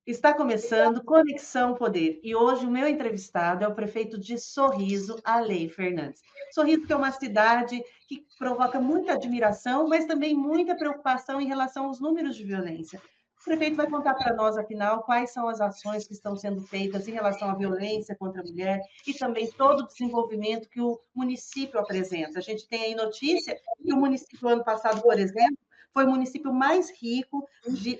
Está começando Conexão Poder e hoje o meu entrevistado é o prefeito de Sorriso, Alei Fernandes. Sorriso que é uma cidade que provoca muita admiração, mas também muita preocupação em relação aos números de violência. O prefeito vai contar para nós, afinal, quais são as ações que estão sendo feitas em relação à violência contra a mulher e também todo o desenvolvimento que o município apresenta. A gente tem aí notícia que o município, ano passado, por exemplo, foi o município mais rico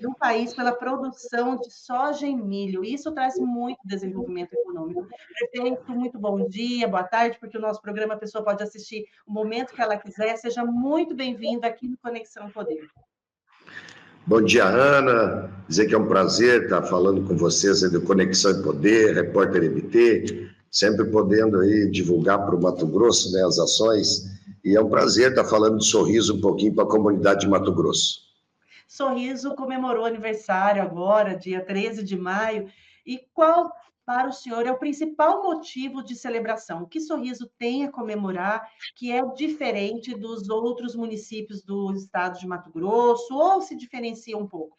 do país pela produção de soja e milho. Isso traz muito desenvolvimento econômico. Prefeito, muito bom dia, boa tarde, porque o nosso programa a pessoa pode assistir o momento que ela quiser. Seja muito bem-vindo aqui no Conexão Poder. Bom dia, Ana. Dizer que é um prazer estar falando com vocês aí do Conexão e Poder, Repórter MT, sempre podendo aí divulgar para o Mato Grosso, né, as ações. E é um prazer estar falando de Sorriso um pouquinho para a comunidade de Mato Grosso. Sorriso comemorou aniversário agora, dia 13 de maio. E qual, para o senhor, é o principal motivo de celebração? O que Sorriso tem a comemorar que é diferente dos outros municípios do estado de Mato Grosso ou se diferencia um pouco?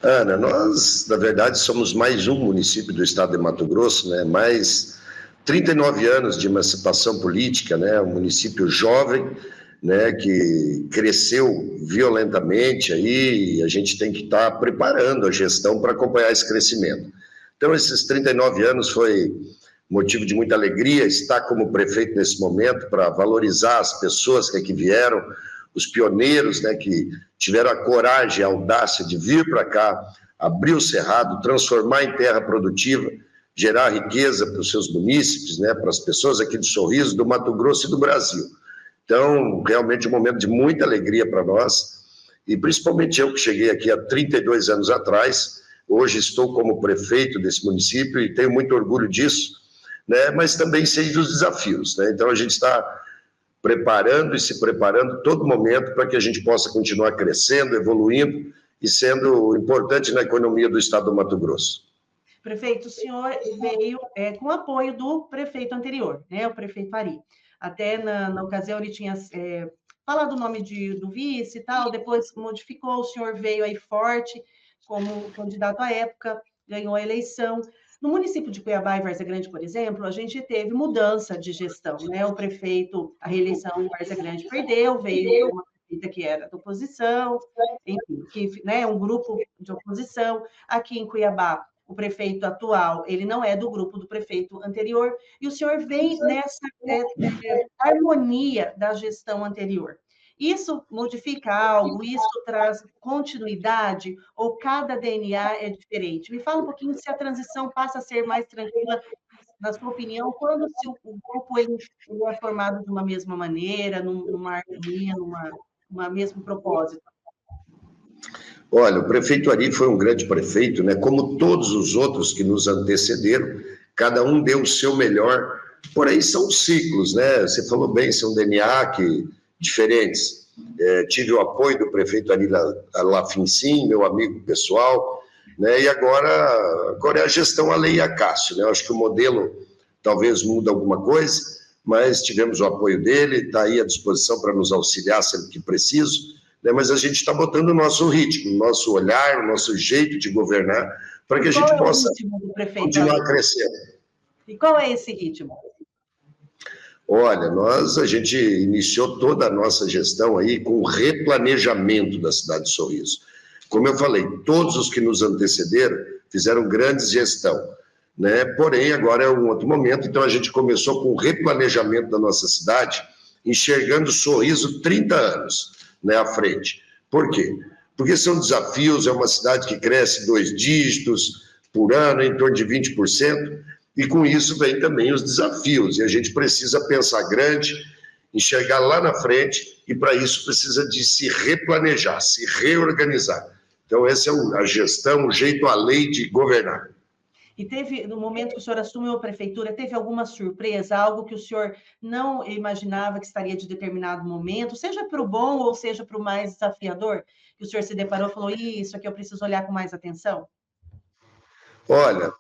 Ana, nós, na verdade, somos mais um município do estado de Mato Grosso, né? Mais 39 anos de emancipação política, né? Um município jovem, né? Que cresceu violentamente aí, e a gente tem que estar preparando a gestão para acompanhar esse crescimento. Então, esses 39 anos foi motivo de muita alegria estar como prefeito nesse momento para valorizar as pessoas que aqui vieram, os pioneiros, né, que tiveram a coragem, a audácia de vir para cá, abrir o cerrado, transformar em terra produtiva, gerar riqueza para os seus munícipes, né, para as pessoas aqui do Sorriso, do Mato Grosso e do Brasil. Então, realmente um momento de muita alegria para nós, e principalmente eu que cheguei aqui há 32 anos atrás, hoje estou como prefeito desse município e tenho muito orgulho disso, né, mas também sei dos desafios, né, então a gente está preparando e se preparando todo momento para que a gente possa continuar crescendo, evoluindo e sendo importante na economia do estado do Mato Grosso. Prefeito, o senhor veio com apoio do prefeito anterior, né, o prefeito Ari. Até na ocasião ele tinha falado o nome do vice e tal, depois modificou, o senhor veio aí forte como candidato à época, ganhou a eleição. No município de Cuiabá e Várzea Grande, por exemplo, a gente teve mudança de gestão, né? O prefeito, a reeleição em Várzea Grande perdeu, veio uma prefeita que era da oposição, enfim, que, né, um grupo de oposição. Aqui em Cuiabá, o prefeito atual, ele não é do grupo do prefeito anterior, e o senhor vem nessa harmonia da gestão anterior. Isso modifica algo? Isso traz continuidade? Ou cada DNA é diferente? Me fala um pouquinho se a transição passa a ser mais tranquila, na sua opinião, quando o grupo ele é formado de uma mesma maneira, numa harmonia, numa mesmo propósito? Olha, o prefeito Ari foi um grande prefeito, né? Como todos os outros que nos antecederam, cada um deu o seu melhor, porém são ciclos, né? Você falou bem, são DNA diferentes. Tive o apoio do prefeito Ari Lafincin, meu amigo pessoal, né? E agora é a gestão Alei Acácio, né? Eu acho que o modelo talvez muda alguma coisa, mas tivemos o apoio dele, está aí à disposição para nos auxiliar sempre que preciso, né? Mas a gente está botando o nosso ritmo, o nosso olhar, o nosso jeito de governar, para que a gente possa continuar crescendo. E qual é esse ritmo? Olha, a gente iniciou toda a nossa gestão aí com o replanejamento da cidade de Sorriso. Como eu falei, todos os que nos antecederam fizeram grande gestão, né? Porém, agora é um outro momento, então a gente começou com o replanejamento da nossa cidade, enxergando Sorriso 30 anos, né, à frente. Por quê? Porque são desafios, é uma cidade que cresce 2 dígitos por ano, em torno de 20%, e com isso vem também os desafios, e a gente precisa pensar grande, enxergar lá na frente, e para isso precisa de se replanejar, se reorganizar. Então essa é a gestão, o jeito Alei de governar. E teve, no momento que o senhor assumiu a prefeitura, teve alguma surpresa, algo que o senhor não imaginava que estaria de determinado momento, seja para o bom ou seja para o mais desafiador, que o senhor se deparou e falou, isso aqui eu preciso olhar com mais atenção? Olha,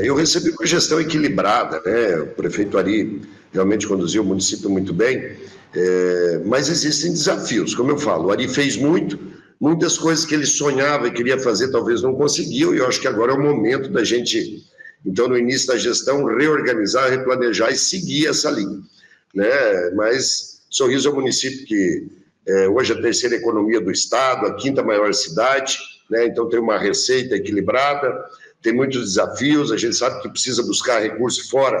eu recebi uma gestão equilibrada, né? O prefeito Ari realmente conduziu o município muito bem, mas existem desafios, como eu falo, o Ari fez muito, muitas coisas que ele sonhava e queria fazer, talvez não conseguiu, e eu acho que agora é o momento da gente, então, no início da gestão, reorganizar, replanejar e seguir essa linha, né? Mas Sorriso é um município que hoje é a terceira economia do estado, a quinta maior cidade, né? Então tem uma receita equilibrada, tem muitos desafios, a gente sabe que precisa buscar recurso fora,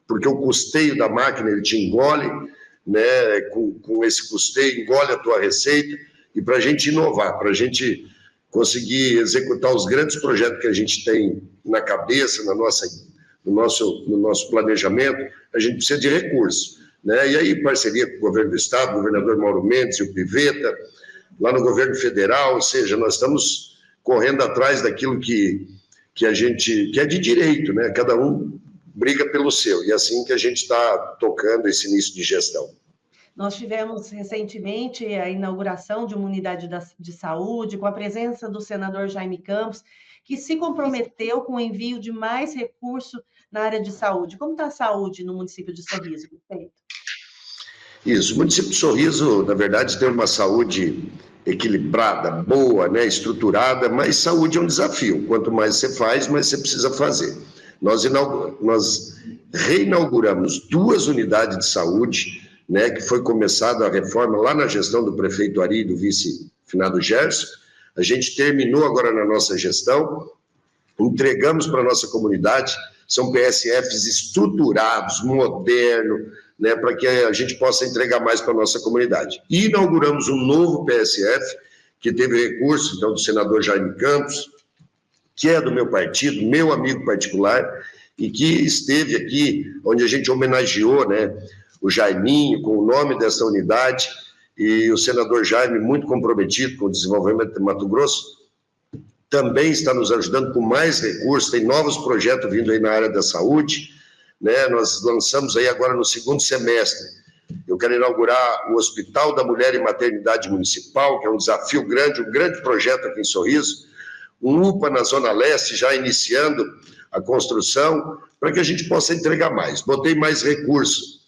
porque o custeio da máquina ele te engole, né? Com esse custeio engole a tua receita, e para a gente inovar, para a gente conseguir executar os grandes projetos que a gente tem na cabeça, no nosso planejamento, a gente precisa de recursos, né? E aí, parceria com o governo do estado, o governador Mauro Mendes e o Pivetta, lá no governo federal, ou seja, nós estamos correndo atrás daquilo que é de direito, né? Cada um briga pelo seu, e é assim que a gente está tocando esse início de gestão. Nós tivemos recentemente a inauguração de uma unidade de saúde, com a presença do senador Jaime Campos, que se comprometeu com o envio de mais recursos na área de saúde. Como está a saúde no município de Sorriso, prefeito? Isso, o município de Sorriso, na verdade, tem uma saúde equilibrada, boa, né, estruturada, mas saúde é um desafio. Quanto mais você faz, mais você precisa fazer. Nós reinauguramos 2 unidades de saúde, né, que foi começada a reforma lá na gestão do prefeito Ari e do vice finado Gerson. A gente terminou agora na nossa gestão, entregamos para a nossa comunidade, são PSFs estruturados, modernos, né, para que a gente possa entregar mais para a nossa comunidade. E inauguramos um novo PSF, que teve recurso, então, do senador Jaime Campos, que é do meu partido, meu amigo particular, e que esteve aqui, onde a gente homenageou, né, o Jaiminho, com o nome dessa unidade, e o senador Jaime, muito comprometido com o desenvolvimento de Mato Grosso, também está nos ajudando com mais recursos, tem novos projetos vindo aí na área da saúde, né? Nós lançamos aí agora no 2º semestre, eu quero inaugurar o Hospital da Mulher e Maternidade Municipal, que é um desafio grande, um grande projeto aqui em Sorriso, um UPA na Zona Leste, já iniciando a construção, para que a gente possa entregar mais. Botei mais recursos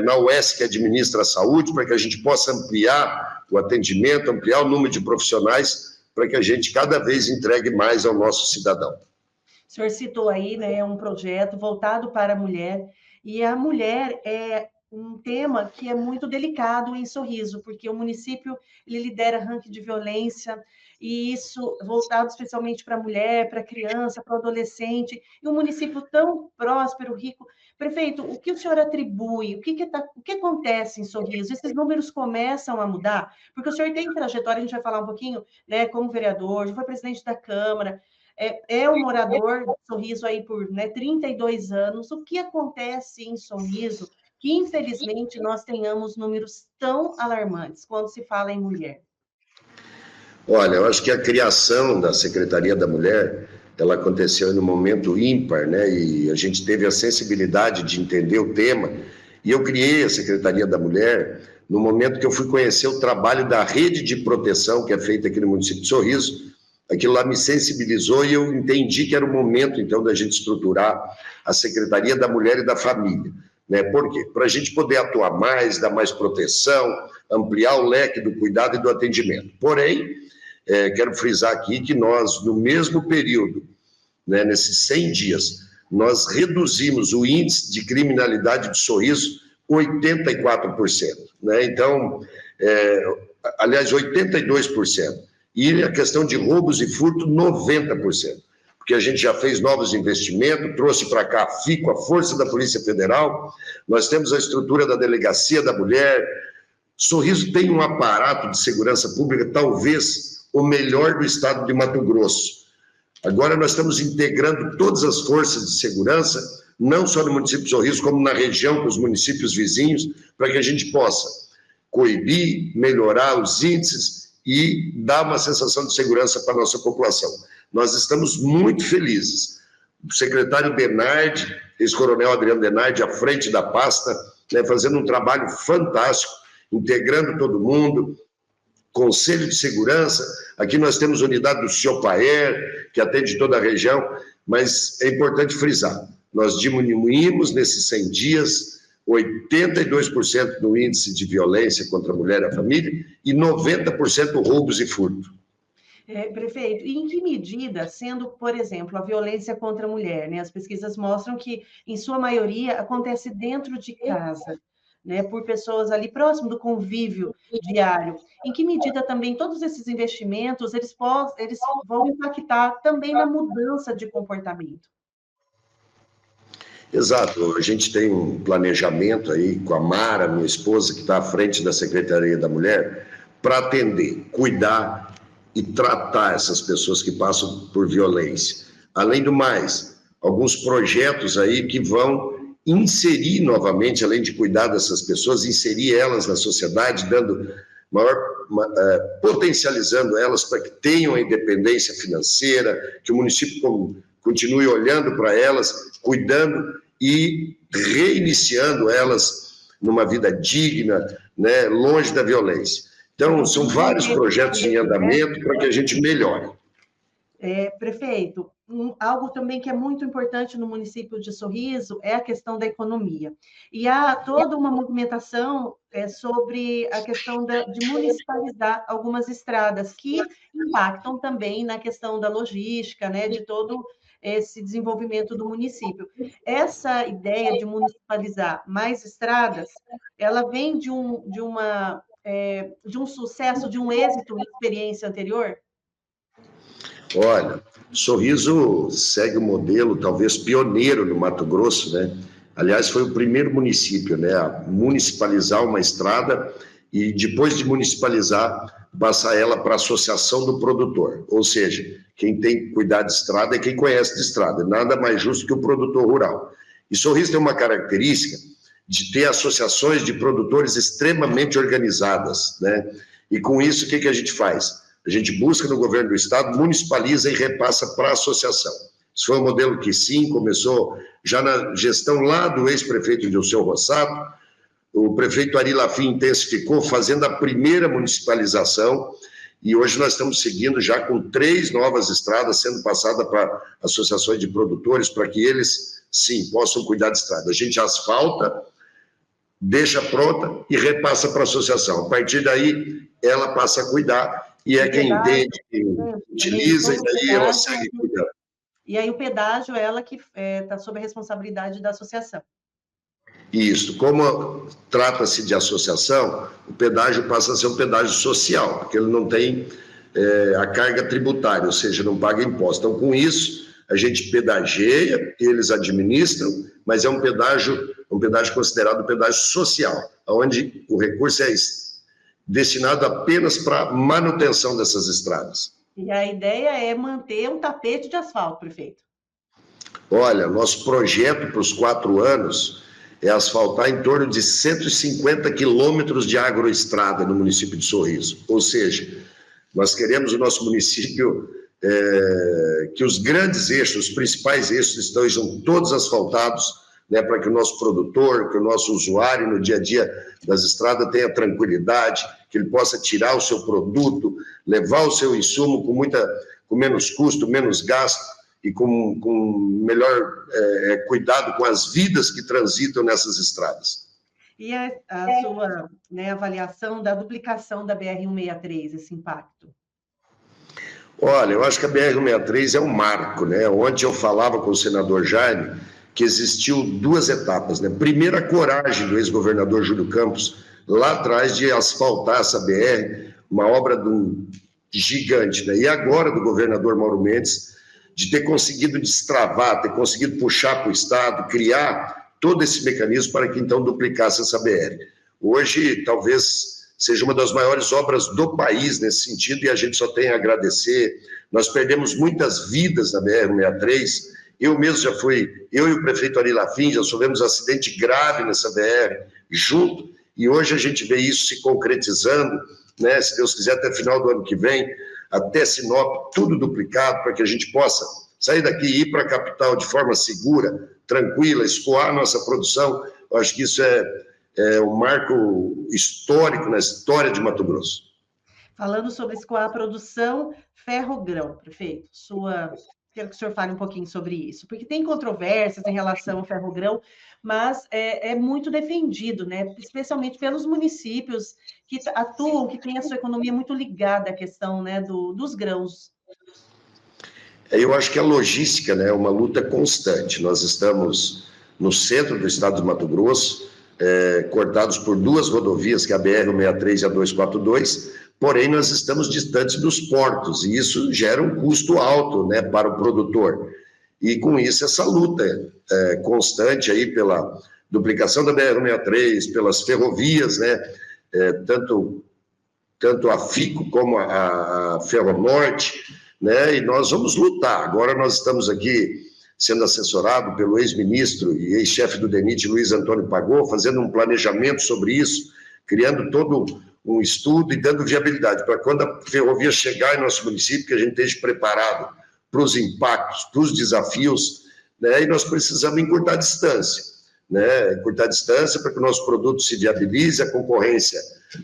na UES, que administra a saúde, para que a gente possa ampliar o atendimento, ampliar o número de profissionais, para que a gente cada vez entregue mais ao nosso cidadão. O senhor citou aí, né, um projeto voltado para a mulher, e a mulher é um tema que é muito delicado em Sorriso, porque o município ele lidera ranking de violência, e isso voltado especialmente para a mulher, para a criança, para o adolescente, e um município tão próspero, rico. Prefeito, o que o senhor atribui? O que acontece em Sorriso? Esses números começam a mudar? Porque o senhor tem trajetória, a gente vai falar um pouquinho, né, como vereador, já foi presidente da Câmara, é um morador de Sorriso aí por, né, 32 anos. O que acontece em Sorriso que, infelizmente, nós tenhamos números tão alarmantes quando se fala em mulher? Olha, eu acho que a criação da Secretaria da Mulher, ela aconteceu no momento ímpar, né? E a gente teve a sensibilidade de entender o tema. E eu criei a Secretaria da Mulher no momento que eu fui conhecer o trabalho da rede de proteção que é feita aqui no município de Sorriso. Aquilo lá me sensibilizou e eu entendi que era o momento, então, da gente estruturar a Secretaria da Mulher e da Família. Né? Por quê? Para a gente poder atuar mais, dar mais proteção, ampliar o leque do cuidado e do atendimento. Porém, quero frisar aqui que nós, no mesmo período, né, nesses 100 dias, nós reduzimos o índice de criminalidade de Sorriso 84%. Né? Então, aliás, 82%. E a questão de roubos e furto, 90%. Porque a gente já fez novos investimentos, trouxe para cá a FICO, a Força da Polícia Federal, nós temos a estrutura da Delegacia da Mulher. Sorriso tem um aparato de segurança pública, talvez o melhor do estado de Mato Grosso. Agora nós estamos integrando todas as forças de segurança, não só no município de Sorriso, como na região, com os municípios vizinhos, para que a gente possa coibir, melhorar os índices e dar uma sensação de segurança para a nossa população. Nós estamos muito felizes. O secretário Denardi, ex-coronel Adriano Denardi, à frente da pasta, né, fazendo um trabalho fantástico, integrando todo mundo. Conselho de Segurança, aqui nós temos unidade do Ciopaer, que atende toda a região, mas é importante frisar, nós diminuímos nesses 100 dias 82% no índice de violência contra a mulher e a família e 90% roubos e furto. Prefeito, e em que medida, sendo, por exemplo, a violência contra a mulher, né? As pesquisas mostram que, em sua maioria, acontece dentro de casa, né? Por pessoas ali próximo do convívio diário. Em que medida também todos esses investimentos, eles vão impactar também na mudança de comportamento? Exato, a gente tem um planejamento aí com a Mara, minha esposa, que está à frente da Secretaria da Mulher, para atender, cuidar e tratar essas pessoas que passam por violência. Além do mais, alguns projetos aí que vão inserir novamente, além de cuidar dessas pessoas, inserir elas na sociedade, dando potencializando elas para que tenham a independência financeira, que o município continue olhando para elas, cuidando e reiniciando elas numa vida digna, né, longe da violência. Então, são vários projetos em andamento para que a gente melhore. Prefeito, algo também que é muito importante no município de Sorriso é a questão da economia. E há toda uma movimentação sobre a questão de municipalizar algumas estradas que impactam também na questão da logística, né, de todo esse desenvolvimento do município. Essa ideia de municipalizar mais estradas, ela vem de um sucesso, de um êxito em experiência anterior? Olha, Sorriso segue o modelo talvez pioneiro no Mato Grosso, né? Aliás, foi o primeiro município, né, a municipalizar uma estrada e depois de municipalizar, passar ela para a associação do produtor. Ou seja, quem tem que cuidar de estrada é quem conhece de estrada. Nada mais justo que o produtor rural. E Sorriso tem uma característica de ter associações de produtores extremamente organizadas, né? E com isso, o que a gente faz? A gente busca no governo do estado, municipaliza e repassa para a associação. Isso foi um modelo que, sim, começou já na gestão lá do ex-prefeito Dilceu Rossato. O prefeito Ari Lafim intensificou, fazendo a primeira municipalização, e hoje nós estamos seguindo já com 3 novas estradas sendo passadas para associações de produtores, para que eles, sim, possam cuidar de estrada. A gente asfalta, deixa pronta e repassa para a associação. A partir daí, ela passa a cuidar e é quem entende, quem utiliza, e daí ela segue cuidando. E aí o pedágio, ela que está sob a responsabilidade da associação. Isso. Como trata-se de associação, o pedágio passa a ser um pedágio social, porque ele não tem a carga tributária, ou seja, não paga imposto. Então, com isso, a gente pedageia, eles administram, mas é um pedágio considerado um pedágio social, onde o recurso é destinado apenas para manutenção dessas estradas. E a ideia é manter um tapete de asfalto, prefeito. Olha, nosso projeto para os 4 anos é asfaltar em torno de 150 quilômetros de agroestrada no município de Sorriso. Ou seja, nós queremos o nosso município que os grandes eixos, os principais eixos estejam todos asfaltados, né, para que o nosso produtor, que o nosso usuário no dia a dia das estradas tenha tranquilidade, que ele possa tirar o seu produto, levar o seu insumo com menos custo, menos gasto e com melhor cuidado com as vidas que transitam nessas estradas. E a sua, né, avaliação da duplicação da BR-163, esse impacto? Olha, eu acho que a BR-163 é um marco, né? Ontem eu falava com o senador Jaime que existiu 2 etapas, né? Primeiro, a coragem do ex-governador Júlio Campos, lá atrás, de asfaltar essa BR, uma obra de um gigante, né? E agora do governador Mauro Mendes, de ter conseguido destravar, ter conseguido puxar para o Estado, criar todo esse mecanismo para que então duplicasse essa BR. Hoje, talvez seja uma das maiores obras do país nesse sentido, e a gente só tem a agradecer. Nós perdemos muitas vidas na BR-163, eu mesmo eu e o prefeito Ari Lafim já sofremos um acidente grave nessa BR junto, e hoje a gente vê isso se concretizando, né, se Deus quiser, até final do ano que vem, até Sinop, tudo duplicado, para que a gente possa sair daqui e ir para a capital de forma segura, tranquila, escoar nossa produção. Eu acho que isso é um marco histórico na história de Mato Grosso. Falando sobre escoar a produção, ferro-grão, prefeito, sua Quero que o senhor fale um pouquinho sobre isso, porque tem controvérsias em relação ao ferrogrão, mas é muito defendido, né? Especialmente pelos municípios que atuam, que têm a sua economia muito ligada à questão, né, dos grãos. Eu acho que a logística, né, é uma luta constante. Nós estamos no centro do estado de Mato Grosso, cortados por duas rodovias, que é a BR-163 e a 242, porém nós estamos distantes dos portos, e isso gera um custo alto, né, para o produtor. E com isso, essa luta constante aí pela duplicação da BR-163, pelas ferrovias, né, tanto a FICO como a Ferronorte, né, e nós vamos lutar. Agora nós estamos aqui sendo assessorado pelo ex-ministro e ex-chefe do DENIT, Luiz Antônio Pagô, fazendo um planejamento sobre isso, criando todo um estudo e dando viabilidade, para quando a ferrovia chegar em nosso município, que a gente esteja preparado para os impactos, para os desafios, né, e nós precisamos encurtar a distância, né, encurtar a distância para que o nosso produto se viabilize, a concorrência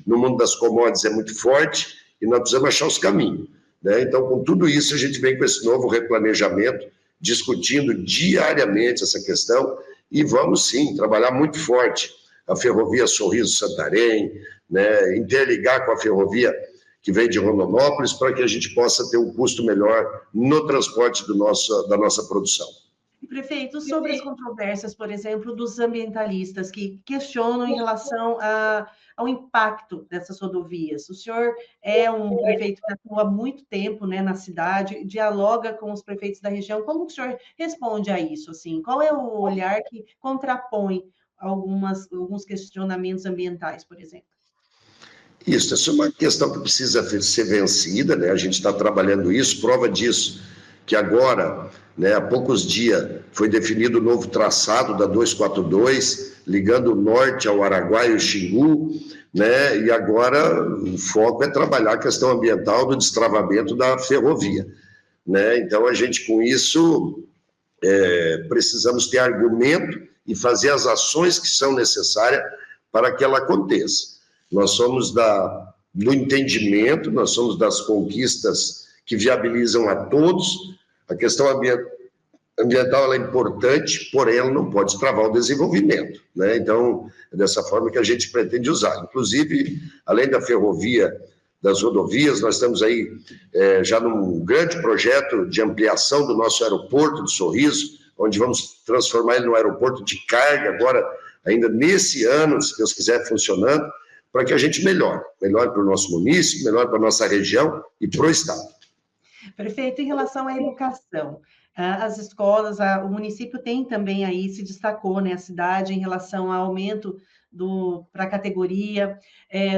no mundo das commodities é muito forte, e nós precisamos achar os caminhos, né? Então, com tudo isso, a gente vem com esse novo replanejamento, discutindo diariamente essa questão, e vamos sim trabalhar muito forte a ferrovia Sorriso-Santarém, né, interligar com a ferrovia que vem de Rondonópolis, para que a gente possa ter um custo melhor no transporte da nossa produção. Prefeito, sobre as controvérsias, por exemplo, dos ambientalistas que questionam em relação ao impacto dessas rodovias. O senhor é um prefeito que atua há muito tempo, né, na cidade, dialoga com os prefeitos da região. Como que o senhor responde a isso? Assim? Qual é o olhar que contrapõe alguns questionamentos ambientais, por exemplo? Isso, essa é uma questão que precisa ser vencida, né? A gente está trabalhando isso, prova disso, que agora, né, há poucos dias, foi definido o novo traçado da 242, ligando o norte ao Araguaia e o Xingu, né? E agora o foco é trabalhar a questão ambiental do destravamento da ferrovia, né? Então, a gente, com isso, precisamos ter argumento e fazer as ações que são necessárias para que ela aconteça. Nós somos do entendimento, nós somos das conquistas que viabilizam a todos. A questão ambiental ela é importante, porém ela não pode travar o desenvolvimento, né? Então, é dessa forma que a gente pretende usar. Inclusive, além da ferrovia, das rodovias, nós estamos aí já num grande projeto de ampliação do nosso aeroporto de Sorriso, onde vamos transformar ele num aeroporto de carga, agora, ainda nesse ano, se Deus quiser, funcionando, para que a gente melhore para o nosso município, melhore para a nossa região e para o Estado. Prefeito, em relação à educação, as escolas, o município tem também aí, se destacou, né, a cidade, em relação ao aumento para a categoria,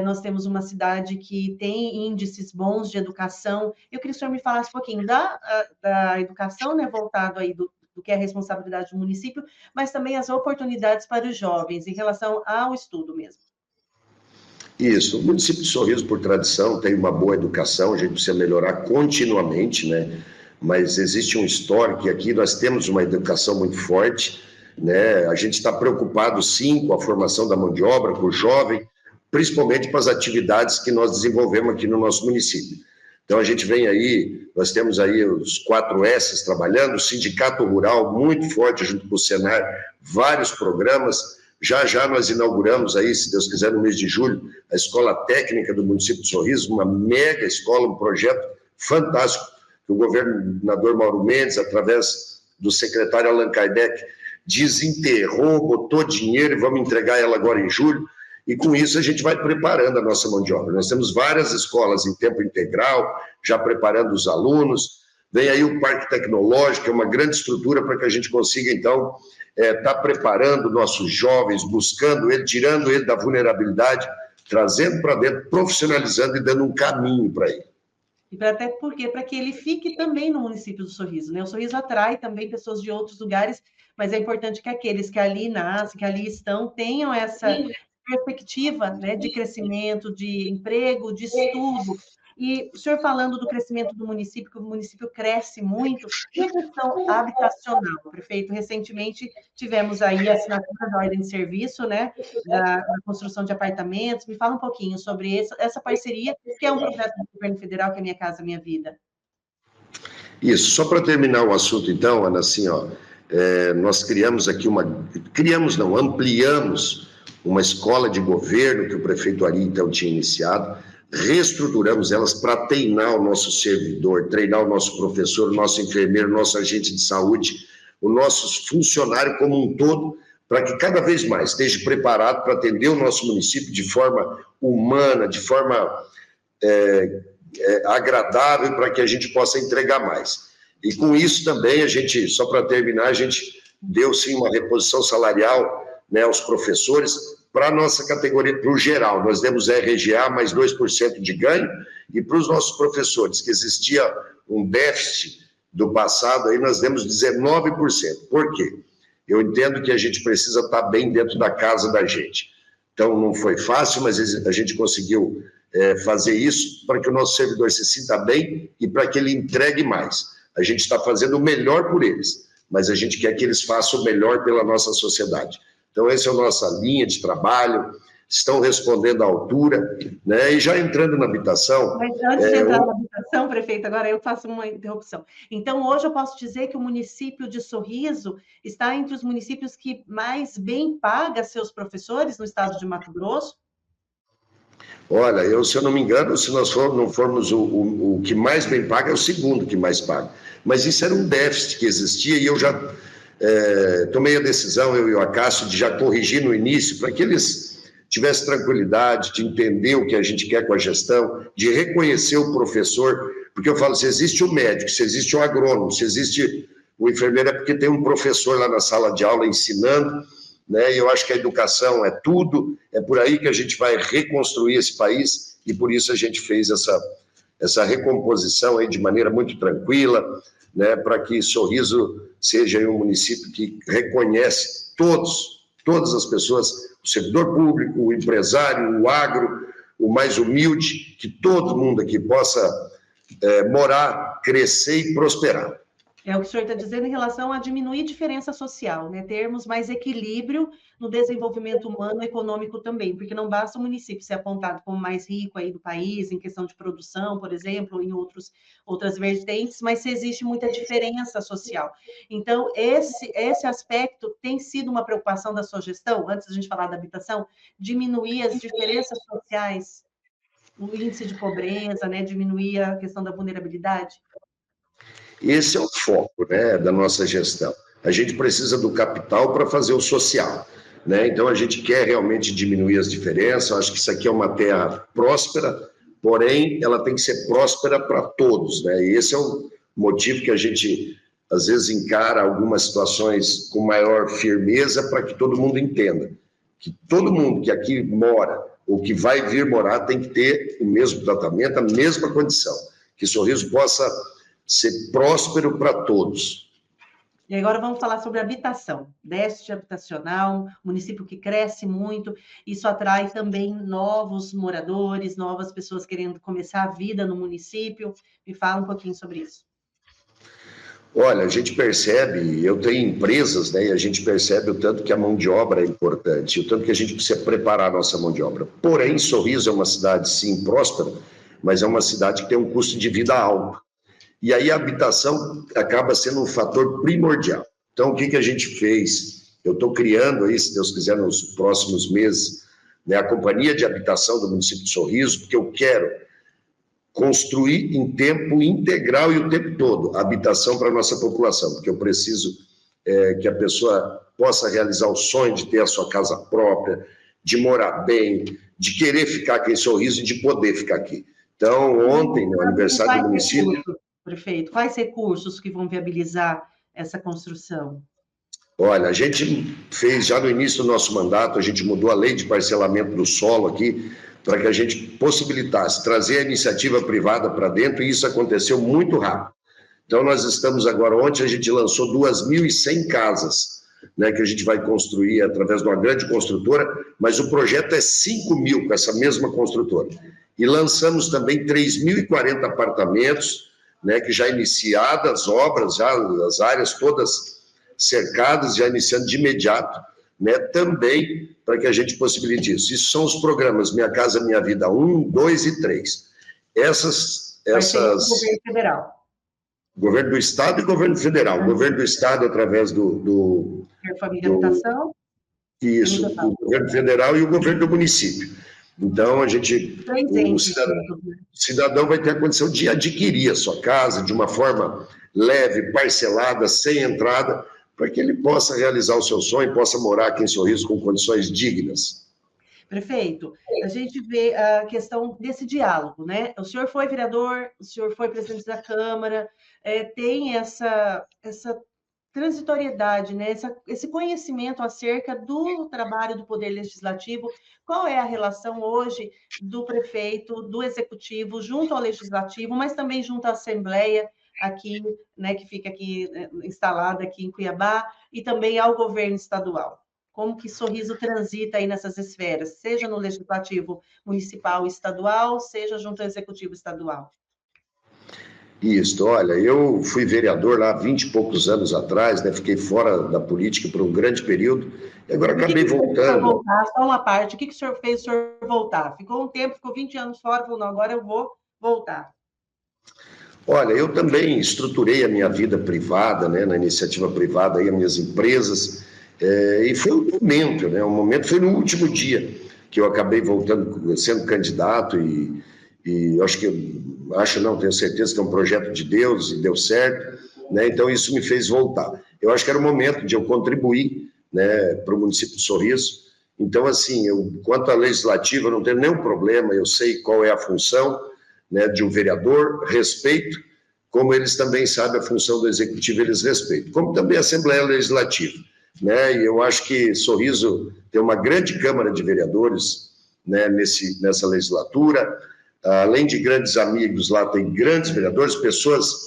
nós temos uma cidade que tem índices bons de educação. Eu queria que o senhor me falasse um pouquinho da educação, né, voltado aí do que é a responsabilidade do município, mas também as oportunidades para os jovens, em relação ao estudo mesmo. Isso, o município de Sorriso, por tradição, tem uma boa educação, a gente precisa melhorar continuamente, né? Mas existe um histórico e aqui nós temos uma educação muito forte, né? A gente está preocupado, sim, com a formação da mão de obra, com o jovem, principalmente para as atividades que nós desenvolvemos aqui no nosso município. Então, a gente vem aí, nós temos aí os 4S trabalhando, o Sindicato Rural muito forte junto com o Senar, vários programas. Já nós inauguramos aí, se Deus quiser, no mês de julho, a Escola Técnica do município de Sorriso, uma mega escola, um projeto fantástico, que o governador Mauro Mendes, através do secretário Allan Kardec, desenterrou, botou dinheiro e vamos entregar ela agora em julho, e com isso a gente vai preparando a nossa mão de obra. Nós temos várias escolas em tempo integral, já preparando os alunos, vem aí o Parque Tecnológico, que é uma grande estrutura para que a gente consiga, então, está preparando nossos jovens, buscando ele, tirando ele da vulnerabilidade, trazendo para dentro, profissionalizando e dando um caminho para ele. E até porque, para que ele fique também no município do Sorriso, né? O Sorriso atrai também pessoas de outros lugares, mas é importante que aqueles que ali nascem, que ali estão, tenham essa perspectiva, né, de crescimento, de emprego, de estudo. E o senhor falando do crescimento do município, que o município cresce muito, e a questão habitacional, prefeito, recentemente tivemos aí a assinatura da ordem de serviço, né, da construção de apartamentos. Me fala um pouquinho sobre essa parceria, que é um projeto do governo federal, que é Minha Casa Minha Vida. Isso, só para terminar o assunto, então, Ana, assim, ó, nós criamos aqui ampliamos uma escola de governo que o prefeito Ari, então, tinha iniciado, reestruturamos elas para treinar o nosso servidor, treinar o nosso professor, o nosso enfermeiro, o nosso agente de saúde, o nosso funcionário como um todo, para que cada vez mais esteja preparado para atender o nosso município de forma humana, de forma agradável, para que a gente possa entregar mais. E com isso também, só para terminar, a gente deu sim uma reposição salarial, né, aos professores, para a nossa categoria, para o geral, nós demos RGA mais 2% de ganho, e para os nossos professores, que existia um déficit do passado, aí nós demos 19%. Por quê? Eu entendo que a gente precisa estar bem dentro da casa da gente. Então, não foi fácil, mas a gente conseguiu fazer isso para que o nosso servidor se sinta bem e para que ele entregue mais. A gente está fazendo o melhor por eles, mas a gente quer que eles façam o melhor pela nossa sociedade. Então, essa é a nossa linha de trabalho, estão respondendo à altura, né? E já entrando na habitação... Mas antes de entrar na habitação, prefeito, agora eu faço uma interrupção. Então, hoje eu posso dizer que o município de Sorriso está entre os municípios que mais bem paga seus professores no estado de Mato Grosso? Olha, se eu não me engano, se nós não formos o que mais bem paga, é o segundo que mais paga. Mas isso era um déficit que existia e eu já tomei a decisão, eu e o Acácio, de já corrigir no início, para que eles tivessem tranquilidade de entender o que a gente quer com a gestão, de reconhecer o professor, porque eu falo, se existe o médico, se existe o agrônomo, se existe o enfermeiro, é porque tem um professor lá na sala de aula ensinando, né? E eu acho que a educação é tudo, é por aí que a gente vai reconstruir esse país, e por isso a gente fez essa recomposição aí de maneira muito tranquila, né, para que Sorriso seja um município que reconhece todas as pessoas, o servidor público, o empresário, o agro, o mais humilde, que todo mundo aqui possa morar, crescer e prosperar. É o que o senhor está dizendo em relação a diminuir diferença social, né? Termos mais equilíbrio no desenvolvimento humano e econômico também, porque não basta o município ser apontado como mais rico aí do país, em questão de produção, por exemplo, ou em outras vertentes, mas se existe muita diferença social. Então, esse aspecto tem sido uma preocupação da sua gestão, antes da gente falar da habitação, diminuir as diferenças sociais, o índice de pobreza, né? Diminuir a questão da vulnerabilidade? Esse é o foco, né, da nossa gestão. A gente precisa do capital para fazer o social, né? Então, a gente quer realmente diminuir as diferenças. Eu acho que isso aqui é uma terra próspera, porém, ela tem que ser próspera para todos, né? E esse é o motivo que a gente, às vezes, encara algumas situações com maior firmeza para que todo mundo entenda que todo mundo que aqui mora ou que vai vir morar tem que ter o mesmo tratamento, a mesma condição, que Sorriso possa ser próspero para todos. E agora vamos falar sobre habitação, déficit habitacional, município que cresce muito, isso atrai também novos moradores, novas pessoas querendo começar a vida no município. Me fala um pouquinho sobre isso. Olha, a gente percebe, eu tenho empresas, né, e a gente percebe o tanto que a mão de obra é importante, o tanto que a gente precisa preparar a nossa mão de obra. Porém, Sorriso é uma cidade, sim, próspera, mas é uma cidade que tem um custo de vida alto. E aí a habitação acaba sendo um fator primordial. Então, o que a gente fez? Eu estou criando aí, se Deus quiser, nos próximos meses, né, a Companhia de Habitação do município de Sorriso, porque eu quero construir em tempo integral e o tempo todo a habitação para a nossa população, porque eu preciso que a pessoa possa realizar o sonho de ter a sua casa própria, de morar bem, de querer ficar aqui em Sorriso e de poder ficar aqui. Então, ontem, no aniversário do município... Prefeito, quais recursos que vão viabilizar essa construção? Olha, a gente fez, já no início do nosso mandato, a gente mudou a lei de parcelamento do solo aqui, para que a gente possibilitasse trazer a iniciativa privada para dentro, e isso aconteceu muito rápido. Então, nós estamos agora, ontem a gente lançou 2.100 casas, né, que a gente vai construir através de uma grande construtora, mas o projeto é 5.000 com essa mesma construtora. E lançamos também 3.040 apartamentos, né, que já iniciadas as obras, já as áreas todas cercadas, já iniciando de imediato, né, também para que a gente possibilite isso. Isso são os programas Minha Casa Minha Vida 1, 2 e 3. Vai ser o governo federal. Governo do Estado e governo federal. O governo do Estado através do Família Habitação. isso, o governo federal e o governo do município. Então, o cidadão vai ter a condição de adquirir a sua casa de uma forma leve, parcelada, sem entrada, para que ele possa realizar o seu sonho, possa morar aqui em Sorriso com condições dignas. Prefeito, a gente vê a questão desse diálogo, né? O senhor foi vereador, o senhor foi presidente da Câmara, tem essa transitoriedade, né? Esse conhecimento acerca do trabalho do Poder Legislativo. Qual é a relação hoje do prefeito, do Executivo, junto ao Legislativo, mas também junto à Assembleia, aqui, né, que fica aqui instalada aqui em Cuiabá, e também ao governo estadual? Como que Sorriso transita aí nessas esferas, seja no Legislativo Municipal e Estadual, seja junto ao Executivo Estadual? Isso, olha, eu fui vereador lá há 20 e poucos anos atrás, né? Fiquei fora da política por um grande período, e agora acabei voltando. Voltar, só uma parte, o que o senhor fez o senhor voltar? Ficou um tempo, ficou 20 anos fora, falou, não, agora eu vou voltar. Olha, eu também estruturei a minha vida privada, né, na iniciativa privada, aí, as minhas empresas, e foi um momento, né, foi no último dia que eu acabei voltando, sendo candidato, e tenho certeza que é um projeto de Deus, e deu certo, né, então isso me fez voltar. Eu acho que era o momento de eu contribuir, né, para o município de Sorriso. Então, assim, quanto à legislativa, eu não tenho nenhum problema, eu sei qual é a função, né, de um vereador, respeito, como eles também sabem a função do executivo, eles respeitam, como também a Assembleia Legislativa, né, e eu acho que Sorriso tem uma grande Câmara de Vereadores, né, nessa legislatura, além de grandes amigos, lá tem grandes vereadores,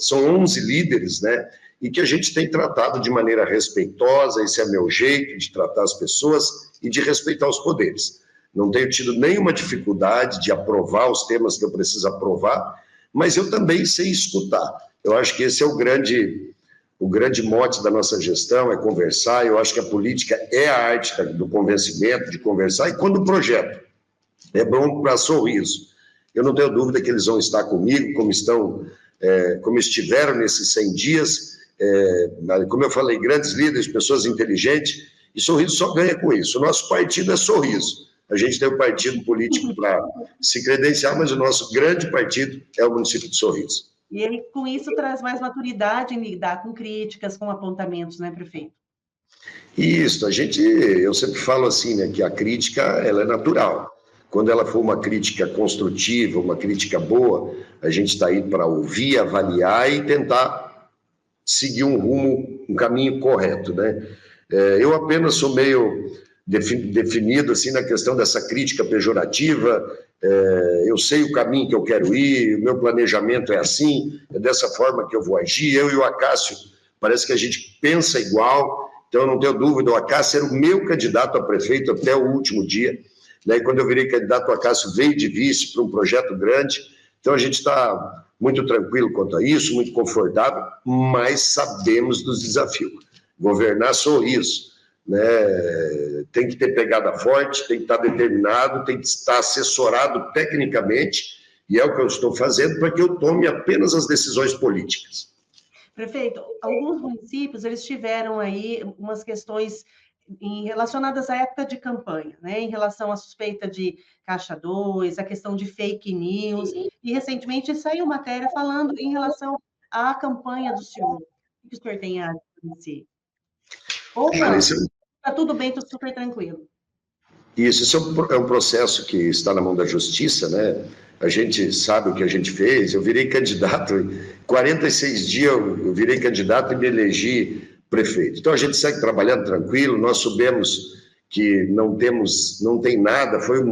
são 11 líderes, né, e que a gente tem tratado de maneira respeitosa, esse é meu jeito de tratar as pessoas e de respeitar os poderes. Não tenho tido nenhuma dificuldade de aprovar os temas que eu preciso aprovar, mas eu também sei escutar. Eu acho que esse é o grande mote da nossa gestão, é conversar. Eu acho que a política é a arte do convencimento, de conversar, e quando o projeto é bom para Sorriso, eu não tenho dúvida que eles vão estar comigo, como estiveram nesses 100 dias, como eu falei, grandes líderes, pessoas inteligentes, e Sorriso só ganha com isso. O nosso partido é Sorriso. A gente tem um partido político para se credenciar, mas o nosso grande partido é o município de Sorriso. E ele, com isso, traz mais maturidade em lidar com críticas, com apontamentos, né, prefeito? Isso, eu sempre falo assim, né, que a crítica, ela é natural. Quando ela for uma crítica construtiva, uma crítica boa, a gente está aí para ouvir, avaliar e tentar seguir um caminho correto, né? Eu apenas sou meio definido assim na questão dessa crítica pejorativa. Eu sei o caminho que eu quero ir, o meu planejamento é assim, é dessa forma que eu vou agir. Eu e o Acácio, parece que a gente pensa igual, então eu não tenho dúvida, o Acácio era o meu candidato a prefeito até o último dia, né? E quando eu virei candidato, o Acácio veio de vice para um projeto grande, então a gente está muito tranquilo quanto a isso, muito confortável, mas sabemos dos desafios. Governar Sorriso, né, tem que ter pegada forte, tem que estar determinado, tem que estar assessorado tecnicamente, e é o que eu estou fazendo para que eu tome apenas as decisões políticas. Prefeito, alguns municípios, eles tiveram aí umas questões relacionadas à época de campanha, né, em relação à suspeita de Caixa 2, a questão de fake news, e recentemente saiu matéria falando em relação à campanha do senhor. O que o senhor tem a dizer? Ou não, está tudo bem, estou super tranquilo. Isso é um processo que está na mão da justiça, né? A gente sabe o que a gente fez. Eu virei candidato, em 46 dias eu virei candidato e me elegi prefeito. Então a gente segue trabalhando tranquilo, nós soubemos que não tem nada, foi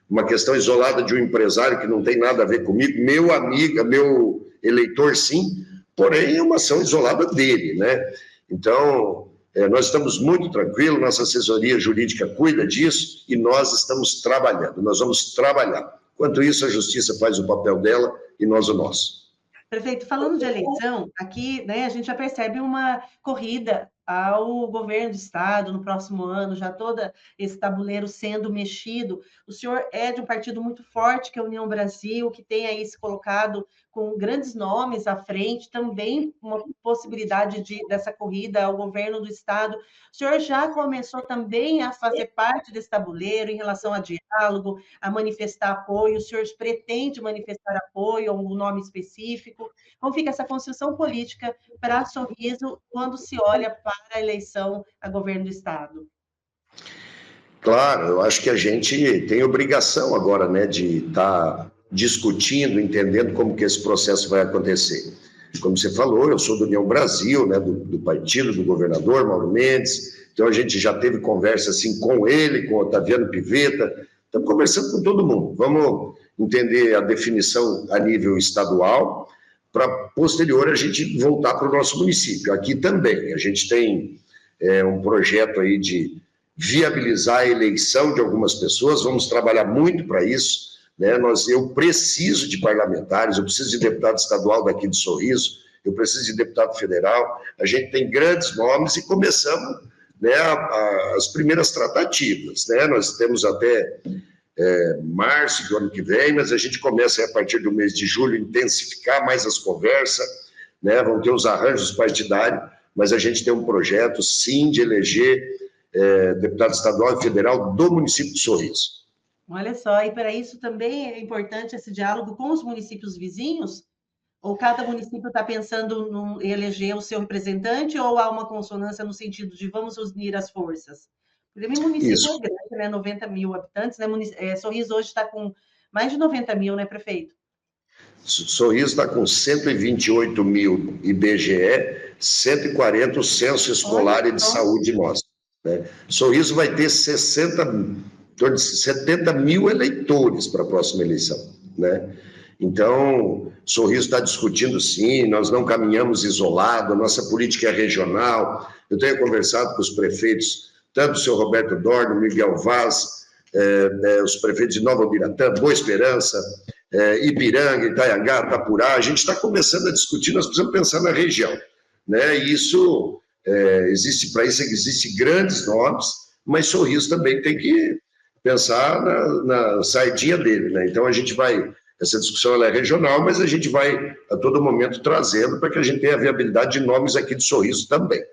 uma questão isolada de um empresário que não tem nada a ver comigo, meu amigo, meu eleitor sim, porém é uma ação isolada dele, né? Então, nós estamos muito tranquilos, nossa assessoria jurídica cuida disso e nós estamos trabalhando, nós vamos trabalhar. Enquanto isso, a justiça faz o papel dela e nós o nosso. Prefeito, falando de eleição, aqui, né, a gente já percebe uma corrida ao governo do estado no próximo ano, já todo esse tabuleiro sendo mexido. O senhor é de um partido muito forte, que é a União Brasil, que tem aí se colocado com grandes nomes à frente, também uma possibilidade dessa corrida ao governo do Estado. O senhor já começou também a fazer parte desse tabuleiro em relação a diálogo, a manifestar apoio? O senhor pretende manifestar apoio a um nome específico? Como fica essa construção política para Sorriso quando se olha para a eleição a governo do Estado? Claro, eu acho que a gente tem obrigação agora, né, de estar discutindo, entendendo como que esse processo vai acontecer. Como você falou, eu sou do União Brasil, né, do partido do governador Mauro Mendes, então a gente já teve conversa assim com ele, com o Otaviano Pivetta, estamos conversando com todo mundo. Vamos entender a definição a nível estadual, para posterior a gente voltar para o nosso município. Aqui também, a gente tem um projeto aí de viabilizar a eleição de algumas pessoas, vamos trabalhar muito para isso, né? Eu preciso de parlamentares, eu preciso de deputado estadual daqui de Sorriso, eu preciso de deputado federal, a gente tem grandes nomes e começamos, né, as primeiras tratativas, né? Nós temos até março do ano que vem, mas a gente começa a partir do mês de julho intensificar mais as conversas, né? Vão ter os arranjos partidários, mas a gente tem um projeto, sim, de eleger deputado estadual e federal do município de Sorriso. Olha só, e para isso também é importante esse diálogo com os municípios vizinhos? Ou cada município está pensando em eleger o seu representante, ou há uma consonância no sentido de vamos unir as forças? Porque o município Isso. é grande, né? 90 mil habitantes, né? Sorriso hoje está com mais de 90 mil, né, prefeito? Sorriso está com 128 mil IBGE, 140 o censo escolar e de saúde nosso, né? Sorriso vai ter 70 mil eleitores para a próxima eleição, né? Então, Sorriso está discutindo sim, nós não caminhamos isolado, a nossa política é regional. Eu tenho conversado com os prefeitos, tanto o senhor Roberto Dorno, Miguel Vaz, os prefeitos de Nova Ubiratã, Boa Esperança, Ipiranga, Itaiangá, Itapurá. A gente está começando a discutir, nós precisamos pensar na região, né? E isso, existe para isso, existem grandes nomes, mas Sorriso também tem que pensar na saidinha dele, né? Então a gente vai, essa discussão ela é regional, mas a gente vai a todo momento trazendo para que a gente tenha a viabilidade de nomes aqui de Sorriso também.